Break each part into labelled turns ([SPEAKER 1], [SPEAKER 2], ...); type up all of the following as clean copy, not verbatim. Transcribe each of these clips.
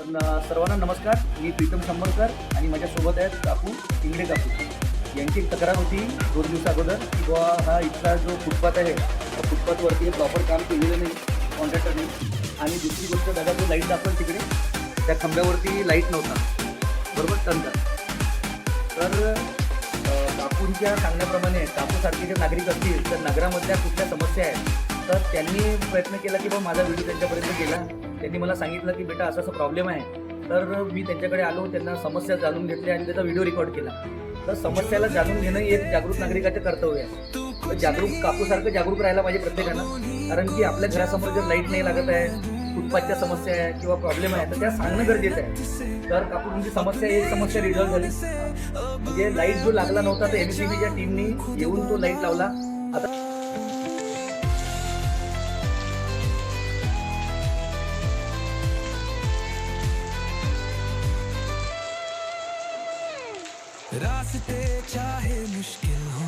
[SPEAKER 1] सर्वांना नमस्कार. मी प्रीतम शंभरकर आणि माझ्यासोबत आहेत काकू इंगडे काकू. यांची एक तक्रार होती 2 दिवसा अगोदर की बुवा हा इथला जो फुटपाथ आहे त्या फुटपाथवरती प्रॉपर काम केलेलं नाही कॉन्ट्रॅक्टरने. आणि दुसरी गोष्ट दादा जो लाईट दाखवल तिकडे त्या खांब्यावरती लाईट नव्हता बरोबर टनचा. तर काकूंच्या सांगण्याप्रमाणे काकूसारखे जे नागरिक असतील तर नगरामधल्या कुठल्या समस्या आहेत तर त्यांनी प्रयत्न केला की माझा व्हिडिओ त्यांच्यापर्यंत गेला. त्यांनी मला सांगितलं की बेटा असा प्रॉब्लेम आहे. तर मी त्यांच्याकडे आलो, त्यांना समस्या जाणून घेतली आणि त्याचा व्हिडिओ रेकॉर्ड केला. तर समस्याला जाणून घेणं एक जागरूक नागरिकाचे कर्तव्य आहे. तर जागरूक काकूसारखं जागरूक राहायला पाहिजे प्रत्येकानं. कारण की आपल्या घरासमोर जर लाईट नाही लागत आहे, फुटपाथच्या समस्या आहे किंवा प्रॉब्लेम आहे तर त्या सांगणं गरजेचं आहे. तर काकू तुमची समस्या एक समस्या रिझॉल्व्ह झाली. म्हणजे लाईट जो लागला नव्हता तर एमसीबीच्या टीमनी येऊन तो लाईट लावला. आता
[SPEAKER 2] रास्ते चाहे मुश्किल हो,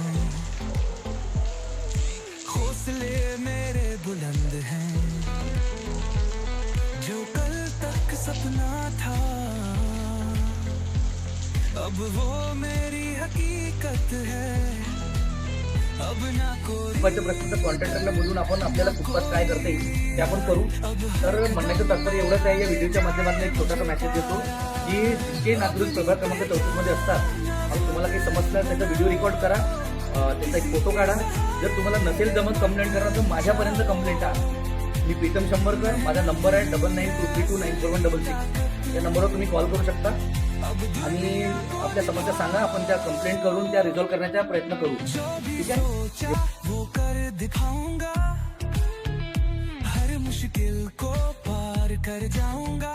[SPEAKER 2] हौसले मेरे बुलंद हैं. जो कल तक सपना था अब वो मेरी हकीकत है. अब ना कोई
[SPEAKER 1] फुटपाथच्या प्रश्नाचं कॉन्ट्रॅक्टरला बोलून आपण आपल्याला फुटपाथ काय करता येईल ते आपण करू. तर म्हणण्याचं तात्पर्य एवढंच आहे. या व्हिडिओच्या माध्यमातून एक छोटासा मेसेज देतो की जे नागरिक प्रभाग क्रमांक 34मध्ये असतात आणि तुम्हाला काही समजलं त्याचा व्हिडिओ रेकॉर्ड करा, त्याचा एक फोटो काढा. जर तुम्हाला नसेल जमत कंप्लेंट करा तर माझ्यापर्यंत कंप्लेंट आहे. मी प्रीतम शंभरकर, माझा नंबर आहे 9923294166. या नंबरवर तुम्ही कॉल करू शकता आणि आपल्या समस्या सांगा. आपण त्या कंप्लेंट करून त्या रिझॉल्व्ह करण्याचा प्रयत्न करू. ठीक आहे.
[SPEAKER 2] वो कर दिखाऊंगा, हर मुश्किल को पार कर जाऊंगा.